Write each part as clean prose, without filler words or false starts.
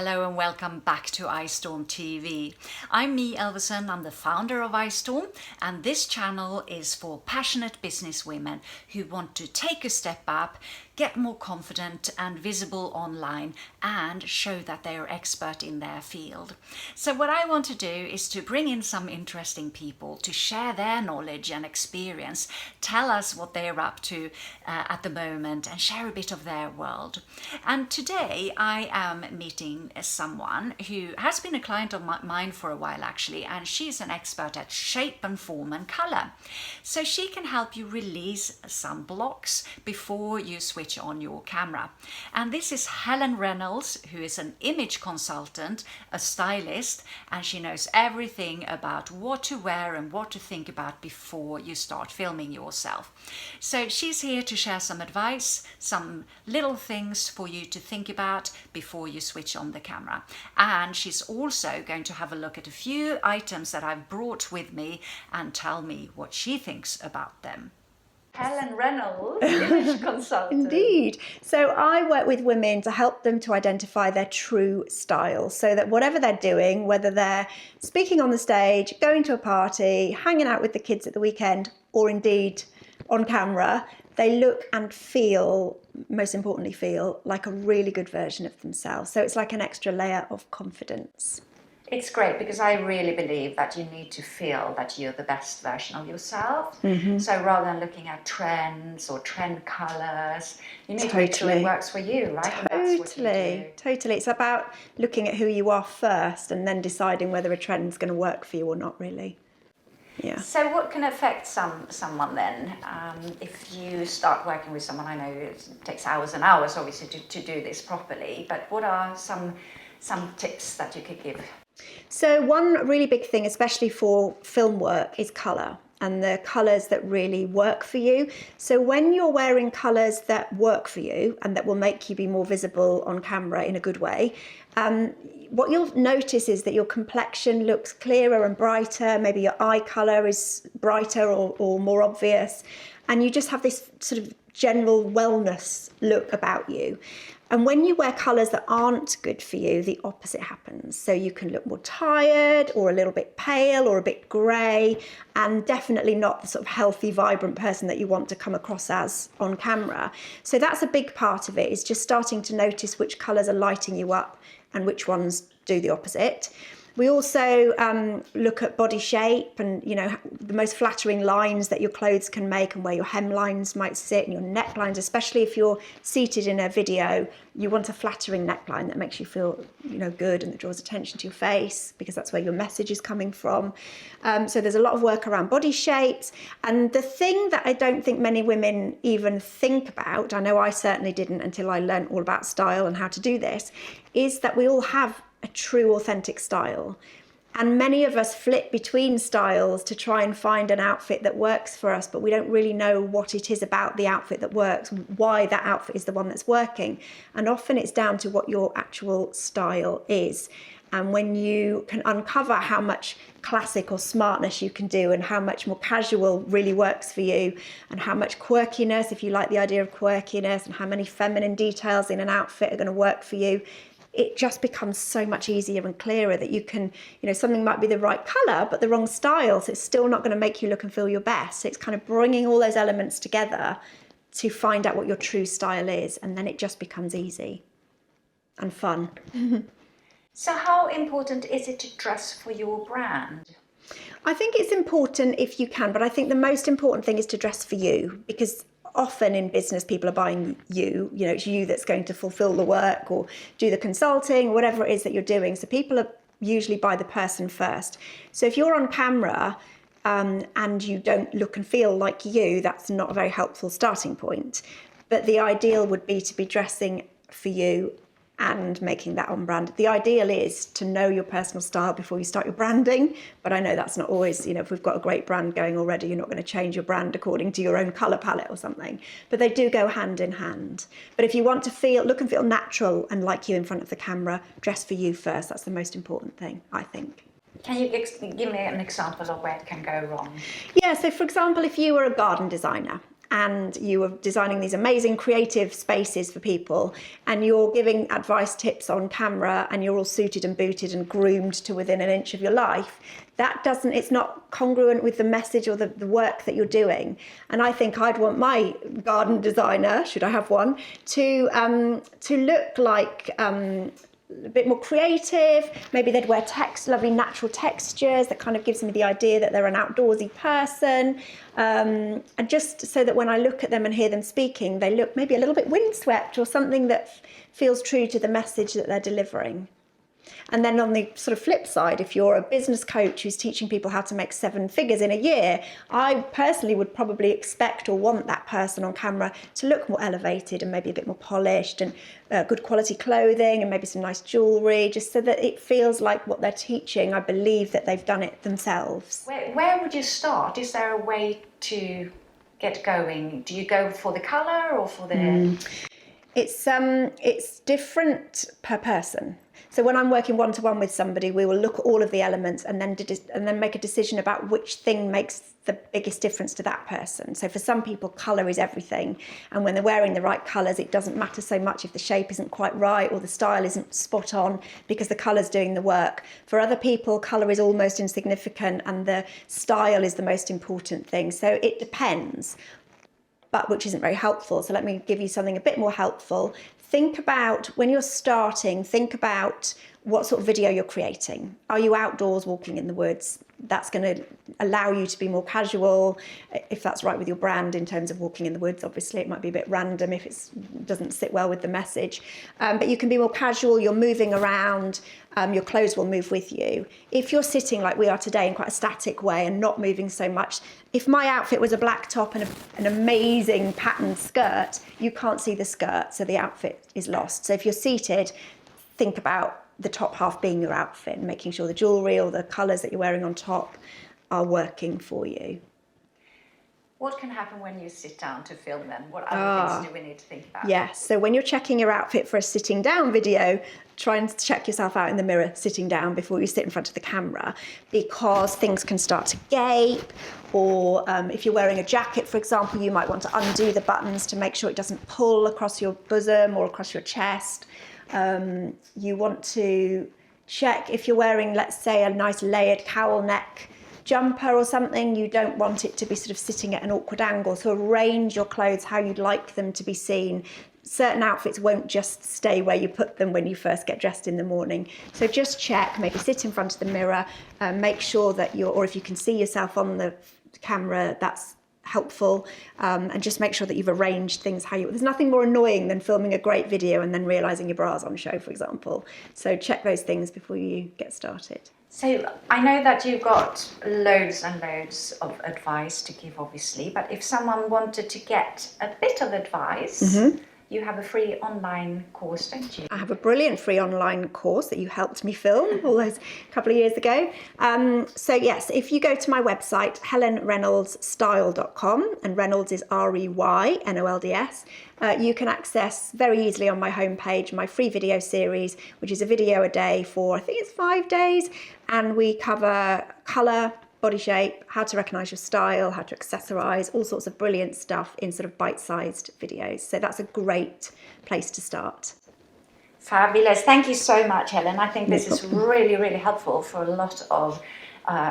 Hello and welcome back to iStorm TV. I'm Me Elverson, I'm the founder of iStorm, and this channel is for passionate business women who want to take a step up, get more confident and visible online, and show that they are expert in their field. So what I want to do is to bring in some interesting people to share their knowledge and experience, tell us what they're up to at the moment, and share a bit of their world. And today I am meeting someone who has been a client of mine for a while actually, and she's an expert at shape and form and color. So she can help you release some blocks before you switch on your camera. And this is Helen Reynolds, who is an image consultant, a stylist, and she knows everything about what to wear and what to think about before you start filming yourself. So she's here to share some advice, some little things for you to think about before you switch on the camera. And she's also going to have a look at a few items that I've brought with me and tell me what she thinks about them. Helen Reynolds, image consultant. Indeed. So I work with women to help them to identify their true style, so that whatever they're doing, whether they're speaking on the stage, going to a party, hanging out with the kids at the weekend, or indeed on camera, they look and feel, most importantly feel, like a really good version of themselves. So it's like an extra layer of confidence. It's great because I really believe that you need to feel that you're the best version of yourself. Mm-hmm. So rather than looking at trends or trend colours, you need to make sure it works for you, right? Totally. It's about looking at who you are first and then deciding whether a trend's going to work for you or not, really. Yeah. So what can affect someone then? If you start working with someone, I know it takes hours and hours obviously to do this properly, but what are some tips that you could give? So one really big thing, especially for film work, is colour and the colours that really work for you. So when you're wearing colours that work for you and that will make you be more visible on camera in a good way, what you'll notice is that your complexion looks clearer and brighter, maybe your eye colour is brighter or more obvious, and you just have this sort of general wellness look about you. And when you wear colours that aren't good for you, the opposite happens. So you can look more tired or a little bit pale or a bit grey, and definitely not the sort of healthy, vibrant person that you want to come across as on camera. So that's a big part of it, is just starting to notice which colours are lighting you up and which ones do the opposite. We also look at body shape and, you know, the most flattering lines that your clothes can make and where your hemlines might sit and your necklines, especially if you're seated in a video. You want a flattering neckline that makes you feel, you know, good and that draws attention to your face, because that's where your message is coming from. So there's a lot of work around body shapes. And the thing that I don't think many women even think about, I know I certainly didn't until I learned all about style and how to do this, is that we all have a true authentic style, and many of us flip between styles to try and find an outfit that works for us, but we don't really know what it is about the outfit that works, why that outfit is the one that's working. And often it's down to what your actual style is. And when you can uncover how much classic or smartness you can do and how much more casual really works for you, and how much quirkiness, if you like the idea of quirkiness, and how many feminine details in an outfit are going to work for you, it just becomes so much easier and clearer that you can, you know, something might be the right colour but the wrong style, so it's still not going to make you look and feel your best. It's kind of bringing all those elements together to find out what your true style is, and then it just becomes easy and fun. So how important is it to dress for your brand? I think it's important if you can, but I think the most important thing is to dress for you, because often in business people are buying you know, it's you that's going to fulfill the work or do the consulting or whatever it is that you're doing. So people are usually buy the person first. So if you're on camera and you don't look and feel like you, that's not a very helpful starting point. But the ideal would be to be dressing for you and making that on brand. The ideal is to know your personal style before you start your branding, but I know that's not always, you know, if we've got a great brand going already, you're not going to change your brand according to your own colour palette or something, but they do go hand in hand. But if you want to look and feel natural and like you in front of the camera, dress for you first. That's the most important thing, I think. Can you give me an example of where it can go wrong? Yeah, so for example, if you were a garden designer and you are designing these amazing creative spaces for people, and you're giving advice tips on camera, and you're all suited and booted and groomed to within an inch of your life, it's not congruent with the message or the work that you're doing. And I think I'd want my garden designer, should I have one, to look like a bit more creative. Maybe they'd wear lovely natural textures that kind of gives me the idea that they're an outdoorsy person. And just so that when I look at them and hear them speaking, they look maybe a little bit windswept or something that feels true to the message that they're delivering. And then on the sort of flip side, if you're a business coach who's teaching people how to make 7 figures in a year, I personally would probably expect or want that person on camera to look more elevated and maybe a bit more polished, and good quality clothing and maybe some nice jewellery, just so that it feels like what they're teaching, I believe that they've done it themselves. Where would you start? Is there a way to get going? Do you go for the colour or for the... It's different per person. So when I'm working one-to-one with somebody, we will look at all of the elements and then make a decision about which thing makes the biggest difference to that person. So for some people, colour is everything. And when they're wearing the right colours, it doesn't matter so much if the shape isn't quite right or the style isn't spot on, because the colour's doing the work. For other people, colour is almost insignificant and the style is the most important thing. So it depends, but which isn't very helpful. So let me give you something a bit more helpful. Think about, when you're starting, think about what sort of video you're creating. Are you outdoors walking in the woods? That's going to allow you to be more casual, if that's right with your brand in terms of walking in the woods. Obviously, it might be a bit random if it doesn't sit well with the message. But you can be more casual, you're moving around, your clothes will move with you. If you're sitting like we are today in quite a static way and not moving so much, if my outfit was a black top and an amazing patterned skirt, you can't see the skirt, so the outfit is lost. So if you're seated, think about the top half being your outfit and making sure the jewellery or the colours that you're wearing on top are working for you. What can happen when you sit down to film them? What other things do we need to think about? Yes, so when you're checking your outfit for a sitting down video, try and check yourself out in the mirror sitting down before you sit in front of the camera, because things can start to gape, or if you're wearing a jacket, for example, you might want to undo the buttons to make sure it doesn't pull across your bosom or across your chest. You want to check if you're wearing, let's say, a nice layered cowl neck jumper or something, you don't want it to be sort of sitting at an awkward angle. So arrange your clothes how you'd like them to be seen. Certain outfits won't just stay where you put them when you first get dressed in the morning. So just check, maybe sit in front of the mirror, make sure that or if you can see yourself on the camera, that's helpful, and just make sure that you've arranged things there's nothing more annoying than filming a great video and then realising your bra's on show, for example. So check those things before you get started. So I know that you've got loads and loads of advice to give, obviously, but if someone wanted to get a bit of advice, you have a free online course, don't you? I have a brilliant free online course that you helped me film all those couple of years ago. So yes, if you go to my website, helenreynoldsstyle.com, and Reynolds is REYNOLDS, you can access very easily on my homepage my free video series, which is a video a day for, I think it's 5 days, and we cover colour, body shape, how to recognise your style, how to accessorise, all sorts of brilliant stuff in sort of bite-sized videos. So that's a great place to start. Fabulous. Thank you so much, Helen. I think this is really, really helpful for a lot of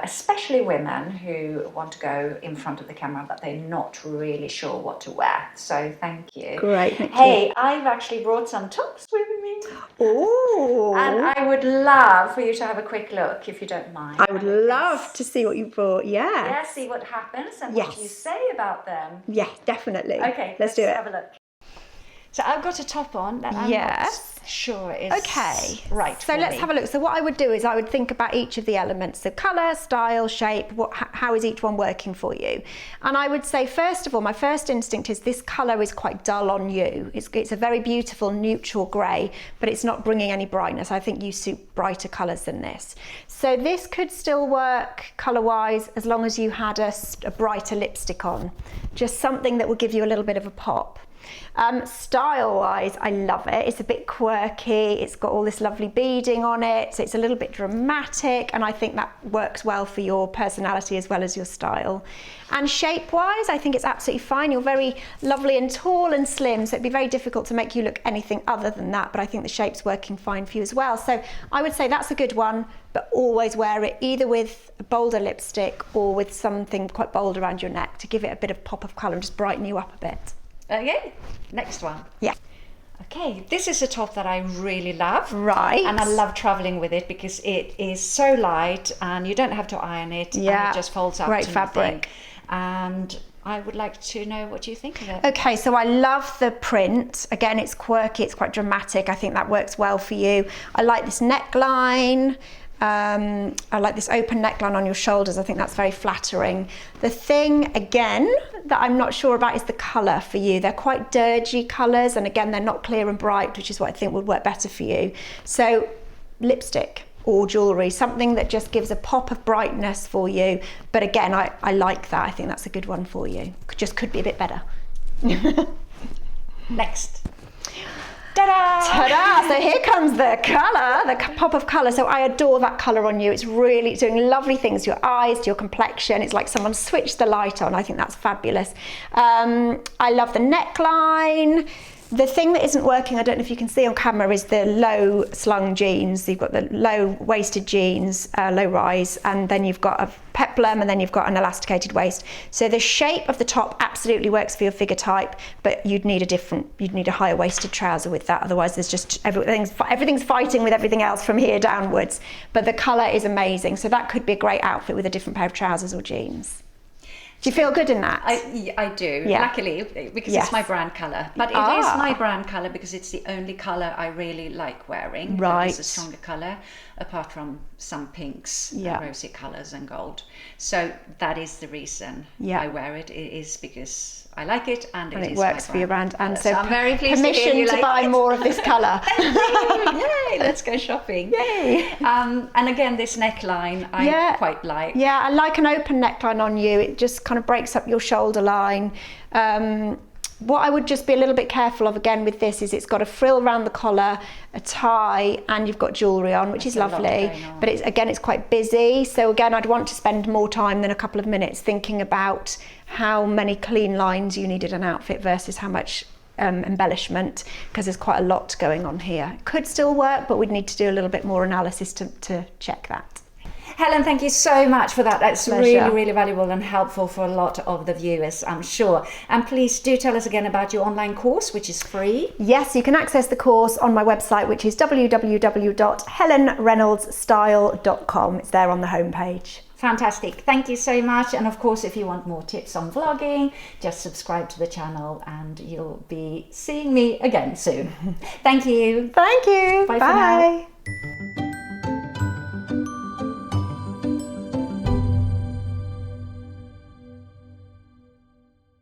especially women who want to go in front of the camera, but they're not really sure what to wear. So thank you. Great. Thank you. You. I've actually brought some tops with me. Oh. And I would love for you to have a quick look, if you don't mind. I would love to see what you brought. Yeah. Yeah, see what happens and what you say about them. Yeah, definitely. Okay, let's do it. Have a look. So I've got a top on that I'm not sure is right. So let's have a look. So what I would do is I would think about each of the elements. So colour, style, shape, how is each one working for you? And I would say, first of all, my first instinct is this colour is quite dull on you. It's a very beautiful neutral grey, but it's not bringing any brightness. I think you suit brighter colours than this. So this could still work colour-wise as long as you had a brighter lipstick on. Just something that will give you a little bit of a pop. Style-wise, I love it. It's a bit quirky. It's got all this lovely beading on it. So it's a little bit dramatic, and I think that works well for your personality as well as your style. And shape-wise, I think it's absolutely fine. You're very lovely and tall and slim, so it'd be very difficult to make you look anything other than that, but I think the shape's working fine for you as well. So I would say that's a good one, but always wear it either with a bolder lipstick or with something quite bold around your neck to give it a bit of pop of colour and just brighten you up a bit. Okay, next one. Yeah. Okay, this is a top that I really love. Right. And I love traveling with it because it is so light and you don't have to iron it. Yeah. And it just folds up Great to fabric. nothing. And I would like to know what you think of it. Okay, so I love the print. Again, it's quirky, it's quite dramatic. I think that works well for you. I like this neckline. I like this open neckline on your shoulders. I think that's very flattering. The thing, again, that I'm not sure about is the colour for you. They're quite dirgy colours, and again, they're not clear and bright, which is what I think would work better for you. So, lipstick or jewellery, something that just gives a pop of brightness for you. But again, I like that. I think that's a good one for you. Just could be a bit better. Next. Ta-da! Ta-da! So here comes the colour, the pop of colour. So I adore that colour on you. It's really doing lovely things to your eyes, to your complexion. It's like someone switched the light on. I think that's fabulous. I love the neckline. The thing that isn't working, I don't know if you can see on camera, is the low slung jeans. You've got the low waisted jeans, low rise, and then you've got a peplum, and then you've got an elasticated waist. So the shape of the top absolutely works for your figure type, but you'd need a higher waisted trouser with that. Otherwise, there's just everything's fighting with everything else from here downwards. But the colour is amazing, so that could be a great outfit with a different pair of trousers or jeans. Do you feel good in that? I do, Yeah. luckily, because Yes. it's my brand colour. But it is my brand colour because it's the only colour I really like wearing. Right. It's a stronger colour, apart from some pinks, Yeah. rosy colours and gold. So that is the reason Yeah. I wear it. It is because I like it and And it is works my for your brand, and so I'm very pleased permission to, hear you to like buy it. more of this colour. Yay, let's go shopping. Yay. And again, this neckline I quite like. Yeah, I like an open neckline on you. It just kind of breaks up your shoulder line. What I would just be a little bit careful of again with this is it's got a frill around the collar, a tie, and you've got jewellery on, which is lovely. But it's quite busy. So again, I'd want to spend more time than a couple of minutes thinking about how many clean lines you needed an outfit versus how much embellishment, because there's quite a lot going on here. It could still work, but we'd need to do a little bit more analysis to check that. Helen, thank you so much for that. That's Pleasure. really, really valuable and helpful for a lot of the viewers, I'm sure. And please do tell us again about your online course, which is free. Yes, you can access the course on my website, which is www.helenreynoldsstyle.com. It's there on the homepage. Fantastic. Thank you so much. And of course, if you want more tips on vlogging, just subscribe to the channel and you'll be seeing me again soon. Thank you. Thank you. Bye for now.